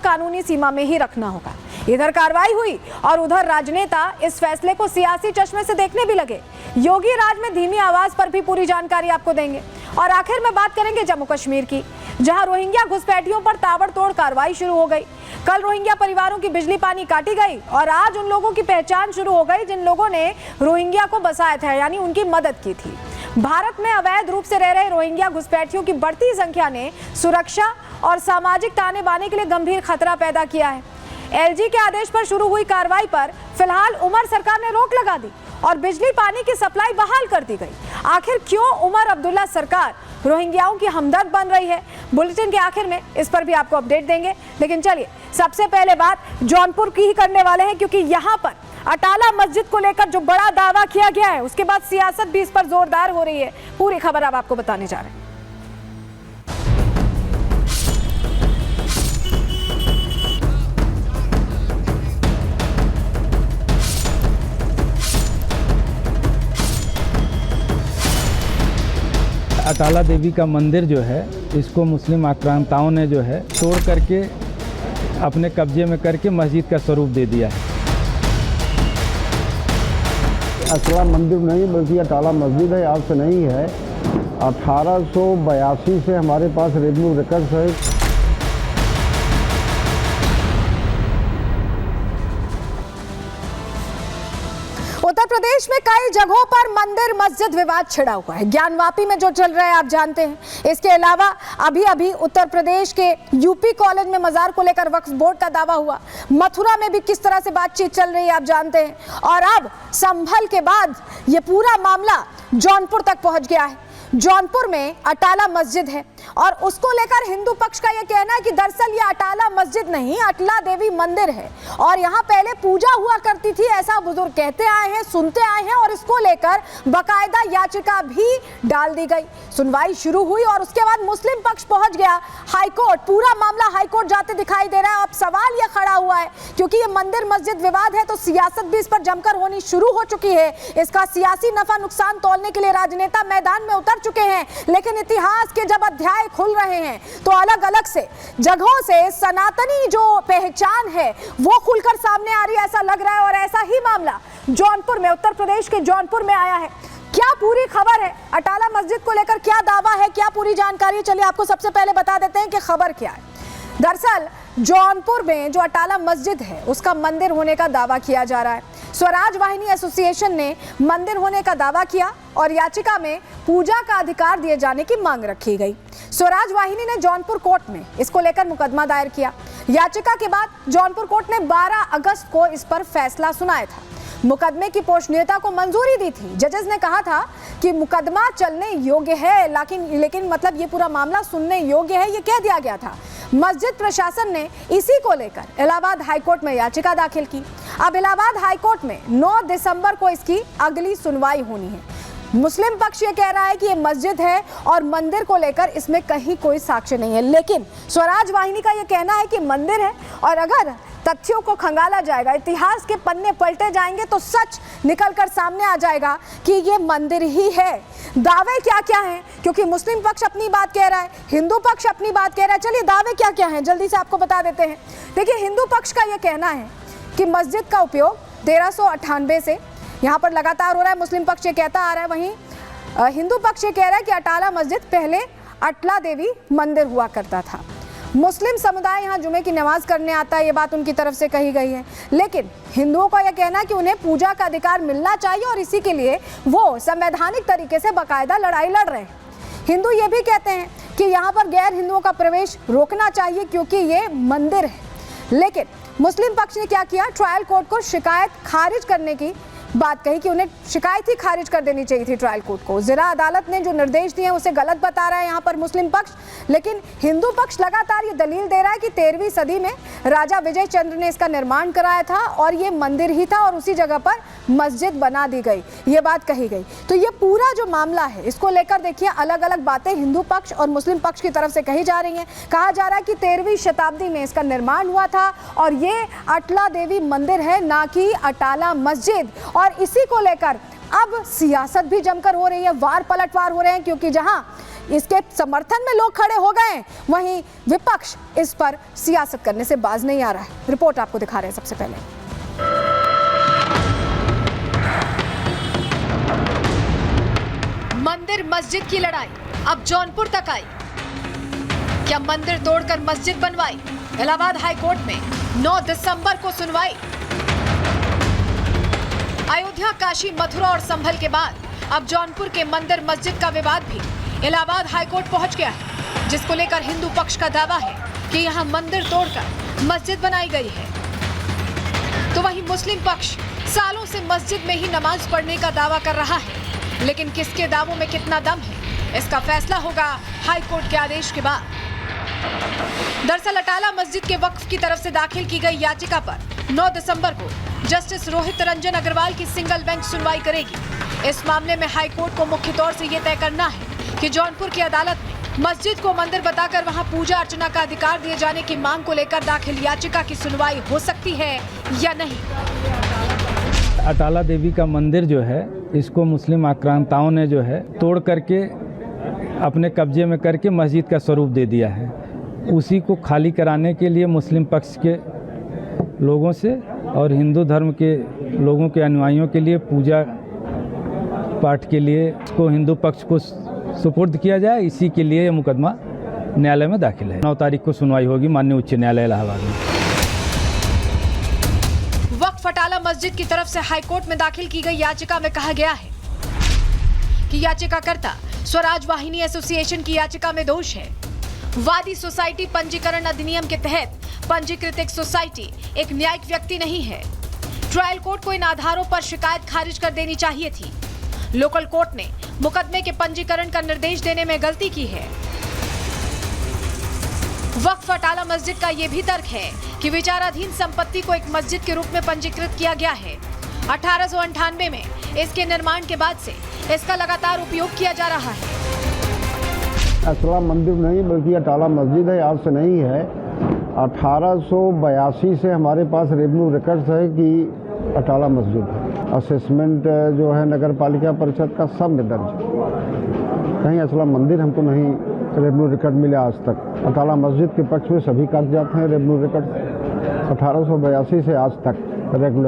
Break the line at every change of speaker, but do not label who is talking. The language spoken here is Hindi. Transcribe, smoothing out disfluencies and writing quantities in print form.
कानूनी सीमा में ही रखना होगा। इधर कार्रवाई हुई और उधर राजनेता इस फैसले को सियासी चश्मे से देखने भी लगे। योगी राज में धीमी आवाज पर भी पूरी जानकारी आपको देंगे। और आखिर में बात करेंगे जम्मू कश्मीर की, जहां रोहिंग्या घुसपैठियों पर ताबड़तोड़ कार्रवाई शुरू हो गई। कल रोहिंग्या परिवारों की बिजली पानी काटी गई और आज उन लोगों की पहचान शुरू हो गई जिन लोगों ने रोहिंग्या को बसाया था, यानी उनकी मदद की थी। भारत में अवैध रूप से रह रहे रोहिंग्या घुसपैठियों की बढ़ती संख्या ने सुरक्षा और सामाजिक ताने बाने के लिए गंभीर खतरा पैदा किया है। एलजी के आदेश पर शुरू हुई कार्रवाई पर फिलहाल उमर सरकार ने रोक लगा दी और बिजली पानी की सप्लाई बहाल कर दी गई। आखिर क्यों उमर अब्दुल्ला सरकार रोहिंग्याओं की हमदर्द बन रही है? बुलेटिन के आखिर में इस पर भी आपको अपडेट देंगे। लेकिन चलिए सबसे पहले बात जौनपुर की ही करने वाले हैं, क्योंकि यहाँ पर अटाला मस्जिद को लेकर जो बड़ा दावा किया गया है उसके बाद सियासत भी इस पर जोरदार हो रही है। पूरी खबर अब आपको बताने जा रहे हैं।
अटाला देवी का मंदिर जो है, इसको मुस्लिम आक्रांताओं ने जो है तोड़ करके अपने कब्जे में करके मस्जिद का स्वरूप दे दिया है।
अटला मंदिर नहीं बल्कि अटाला मस्जिद है, आज से नहीं है। 1882 से हमारे पास रेवेन्यू रिकॉर्ड्स है।
उत्तर प्रदेश में कई जगहों पर मंदिर मस्जिद विवाद छिड़ा हुआ है। ज्ञानवापी में जो चल रहा है आप जानते हैं। इसके अलावा अभी अभी उत्तर प्रदेश के यूपी कॉलेज में मजार को लेकर वक्फ बोर्ड का दावा हुआ। मथुरा में भी किस तरह से बातचीत चल रही है आप जानते हैं। और अब संभल के बाद ये पूरा मामला जौनपुर तक पहुंच गया है। जौनपुर में अटाला मस्जिद है और उसको लेकर हिंदू पक्ष का यह कहना है कि दरअसल ये अटाला मस्जिद नहीं, अटला देवी मंदिर है और यहाँ पहले पूजा हुआ करती थी, ऐसा बुजुर्ग कहते आए हैं, सुनते आए हैं। और इसको लेकर बाकायदा याचिका भी डाल दी गई। सुनवाई शुरू हुई और उसके बाद मुस्लिम पक्ष पहुंच गया हाईकोर्ट। पूरा मामला हाईकोर्ट जाते दिखाई दे रहा है। अब सवाल यह खड़ा हुआ है, क्योंकि ये मंदिर मस्जिद विवाद है तो सियासत भी इस पर जमकर होनी शुरू हो चुकी है। इसका सियासी नफा नुकसान तौलने के लिए राजनेता मैदान में उतर चुके हैं। लेकिन इतिहास के जब अध्याय खुल रहे हैं तो अलग अलग से जगहों से सनातनी जो पहचान है वो खुलकर सामने आ रही है, ऐसा लग रहा है। और ऐसा ही मामला जौनपुर में, उत्तर प्रदेश के जौनपुर में आया है। क्या पूरी खबर है, अटाला मस्जिद को लेकर क्या दावा है, क्या पूरी जानकारी, चलिए आपको सबसे पहले बता देते हैं कि खबर क्या है। दरअसल जौनपुर में जो अटाला मस्जिद है उसका मंदिर होने का दावा किया जा रहा है। स्वराज वाहिनी एसोसिएशन ने मंदिर होने का दावा किया और याचिका में पूजा का अधिकार दिए जाने की मांग रखी गई। स्वराज वाहिनी ने जौनपुर कोर्ट में इसको लेकर मुकदमा दायर किया। याचिका के बाद जौनपुर कोर्ट ने 12 अगस्त को इस पर फैसला सुनाया था। मुकदमे की पोषणीयता को मंजूरी दी थी। जजेस ने कहा था कि मुकदमा चलने योग्य है, लेकिन मतलब ये पूरा मामला सुनने योग्य है, ये कह दिया गया था। मस्जिद प्रशासन ने इसी को लेकर इलाहाबाद हाईकोर्ट में याचिका दाखिल की। अब इलाहाबाद हाईकोर्ट में 9 दिसंबर को इसकी अगली सुनवाई होनी है। मुस्लिम पक्ष ये कह रहा है कि ये मस्जिद है और मंदिर को लेकर इसमें कहीं कोई साक्ष्य नहीं है, लेकिन स्वराज वाहिनी का ये कहना है कि मंदिर है और अगर तथ्यों को खंगाला जाएगा, इतिहास के पन्ने पलटे जाएंगे तो सच निकलकर सामने आ जाएगा कि ये मंदिर ही है। दावे क्या क्या हैं, क्योंकि मुस्लिम पक्ष अपनी बात कह रहा है, हिंदू पक्ष अपनी बात कह रहा है। चलिए दावे क्या क्या हैं जल्दी से आपको बता देते हैं। देखिए, हिंदू पक्ष का ये कहना है कि मस्जिद का उपयोग 1398 से यहाँ पर लगातार हो रहा है। मुस्लिम पक्ष ये कहता आ रहा है, वहीं हिंदू पक्ष ये कह रहा है कि अटाला मस्जिद पहले अटला देवी मंदिर हुआ करता था। मुस्लिम समुदाय यहाँ जुमे की नमाज करने आता है, ये बात उनकी तरफ से कही गई है। लेकिन हिंदुओं का यह कहना है कि उन्हें पूजा का अधिकार मिलना चाहिए और इसी के लिए वो संवैधानिक तरीके से बाकायदा लड़ाई लड़ रहे हैं। हिंदू ये भी कहते हैं कि यहाँ पर गैर हिंदुओं का प्रवेश रोकना चाहिए क्योंकि ये मंदिर है। लेकिन मुस्लिम पक्ष ने क्या किया, ट्रायल कोर्ट को शिकायत खारिज करने की बात कही कि उन्हें शिकायत ही खारिज कर देनी चाहिए थी ट्रायल कोर्ट को। जिला अदालत ने जो निर्देश दिए हैं उसे गलत बता रहा है यहाँ पर मुस्लिम पक्ष। लेकिन हिंदू पक्ष लगातार ये दलील दे रहा है कि 13वीं सदी में राजा विजय चंद्र ने इसका निर्माण कराया था और ये मंदिर ही था और उसी जगह पर मस्जिद बना दी गई, ये बात कही गई। तो ये पूरा जो मामला है इसको लेकर देखिए अलग अलग बातें हिंदू पक्ष और मुस्लिम पक्ष की तरफ से कही जा रही हैं। कहा जा रहा है कि 13वीं शताब्दी में इसका निर्माण हुआ था और ये अटला देवी मंदिर है, ना कि अटाला मस्जिद। और इसी को लेकर अब सियासत भी जमकर हो रही है, वार पलटवार हो रहे हैं, क्योंकि जहां इसके समर्थन में लोग खड़े हो गए, वहीं विपक्ष इस पर सियासत करने से बाज नहीं आ रहा है। रिपोर्ट आपको दिखा रहे हैं सबसे पहले। मंदिर मस्जिद की लड़ाई अब जौनपुर तक आई। क्या मंदिर तोड़कर मस्जिद बनवाई? इलाहाबाद हाई कोर्ट में 9 दिसंबर को सुनवाई। अयोध्या, काशी, मथुरा और संभल के बाद अब जौनपुर के मंदिर मस्जिद का विवाद भी इलाहाबाद हाई कोर्ट पहुंच गया है, जिसको लेकर हिंदू पक्ष का दावा है कि यहां मंदिर तोड़कर मस्जिद बनाई गई है, तो वहीं मुस्लिम पक्ष सालों से मस्जिद में ही नमाज पढ़ने का दावा कर रहा है। लेकिन किसके दावों में कितना दम है, इसका फैसला होगा हाई कोर्ट के आदेश के बाद। दरअसल अटाला मस्जिद के वक्फ की तरफ से दाखिल की गई याचिका पर 9 दिसंबर को जस्टिस रोहित रंजन अग्रवाल की सिंगल बेंच सुनवाई करेगी। इस मामले में हाई कोर्ट को मुख्य तौर से ये तय करना है कि जौनपुर की अदालत में मस्जिद को मंदिर बताकर वहां पूजा अर्चना का अधिकार दिए जाने की मांग को लेकर दाखिल याचिका की सुनवाई हो सकती है या नहीं।
अटाला देवी का मंदिर जो है, इसको मुस्लिम आक्रांताओं ने जो है तोड़ करके अपने कब्जे में करके मस्जिद का स्वरूप दे दिया है। उसी को खाली कराने के लिए मुस्लिम पक्ष के लोगों से और हिंदू धर्म के लोगों के अनुयायियों के लिए पूजा पाठ के लिए इसको हिंदू पक्ष को सुपुर्द किया जाए, इसी के लिए यह मुकदमा न्यायालय में दाखिल है। 9 तारीख को सुनवाई होगी माननीय उच्च न्यायालय इलाहाबाद में।
वक्फ अटाला मस्जिद की तरफ से हाईकोर्ट में दाखिल की गई याचिका में कहा गया है कि याचिकाकर्ता स्वराज वाहिनी एसोसिएशन की याचिका में दोष है। वादी सोसाइटी पंजीकरण अधिनियम के तहत पंजीकृत एक सोसाइटी एक न्यायिक व्यक्ति नहीं है। ट्रायल कोर्ट को इन आधारों पर शिकायत खारिज कर देनी चाहिए थी। लोकल कोर्ट ने मुकदमे के पंजीकरण का निर्देश देने में गलती की है। वक्फ अटाला मस्जिद का यह भी तर्क है कि विचाराधीन संपत्ति को एक मस्जिद के रूप में पंजीकृत किया गया है। 1898 में इसके निर्माण के बाद से इसका लगातार उपयोग किया जा रहा है।
असला मंदिर नहीं बल्कि अटाला मस्जिद है, आज से नहीं है। 1882 से हमारे पास रेवेन्यू रिकॉर्ड्स है कि अटाला मस्जिद है। असेसमेंट जो है नगर पालिका परिषद का सब में दर्ज है। कहीं असला मंदिर हमको नहीं रेवेन्यू रिकॉर्ड मिले आज तक। अटाला मस्जिद के पक्ष में सभी कागजात हैं रेवेन्यू रिकॉर्ड 1882 से आज तक रेगुलर।